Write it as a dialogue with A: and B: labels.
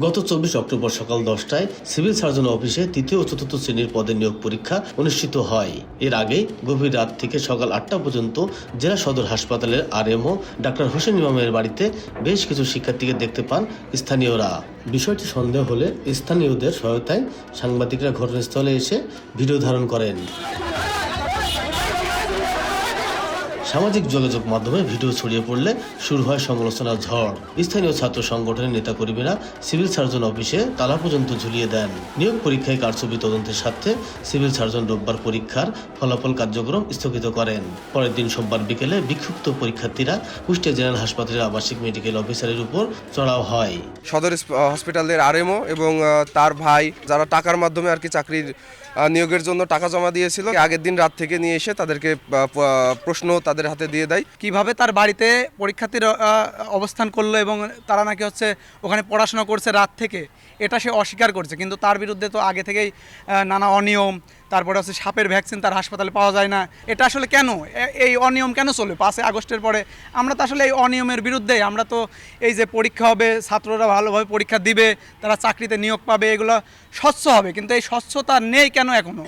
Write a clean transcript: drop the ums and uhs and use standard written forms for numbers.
A: গত 24 অক্টোবর সকাল 10টায় civil surgeon অফিসে তৃতীয় ও চতুর্থ শ্রেণীর পদে নিয়োগ পরীক্ষা অনুষ্ঠিত হয়। এর আগে গভীর রাত থেকে সকাল 8টা পর্যন্ত জেলা সদর হাসপাতালের আরএমও ডাক্তার হোসেন ইমামের বাড়িতে বেশ কিছু শিক্ষার্থীকে দেখতে পান স্থানীয়রা। বিষয়টি সন্দেহ হলে স্থানীয়দের সহায়তায় সাংবাদিকরা ঘটনাস্থলে এসে ভিডিও ধারণ করেন। সামাজিক যোগাযোগ মাধ্যমে ভিডিও ছড়িয়ে পড়লে শুরু হয় সমালোচনার ঝড়। স্থানীয় ছাত্র সংগঠনের নেতাকর্মীরা সিভিল সার্জন অফিসে তালা পর্যন্ত ঝুলিয়ে দেন। নিয়োগ পরীক্ষায় কারচুপি তদন্তের স্বার্থে সিভিল সার্জন রোববার পরীক্ষার ফলাফল কার্যক্রম স্থগিত করেন। পরের দিন সোমবার বিকেলে বিক্ষুব্ধ পরীক্ষার্থীরা কুষ্টিয়া জেনারেল হাসপাতালের আবাসিক মেডিকেল অফিসারের উপর চড়াও হয়।
B: সদর হসপিটালের আরএমও এবং তার ভাই যারা টাকার মাধ্যমে আর কি চাকরির নিয়োগের জন্য টাকা জমা দিয়েছিল, আগের দিন রাত থেকে নিয়ে এসে তাদেরকে প্রশ্ন তাদের হাতে দিয়ে দেয়।
C: কিভাবে তার বাড়িতে পরীক্ষার্থীর অবস্থান করলো এবং তারা নাকি ওখানে পড়াশোনা করছে রাত থেকে, এটা সে অস্বীকার করছে। কিন্তু তার বিরুদ্ধে তো আগে থেকেই নানা অনিয়ম, তারপরে সাপের ভ্যাকসিন তার হাসপাতালে পাওয়া যায় না। এটা আসলে কেন, এই অনিয়ম কেন চলবে 5 আগস্টের পরে? আমরা তো আসলে এই অনিয়মের বিরুদ্ধে। আমরা তো এই যে পরীক্ষা হবে, ছাত্ররা ভালোভাবে পরীক্ষা দিবে, তারা চাকরিতে নিয়োগ পাবে, এগুলো স্বচ্ছ হবে, কিন্তু এই স্বচ্ছতা নেই কেন এখনো?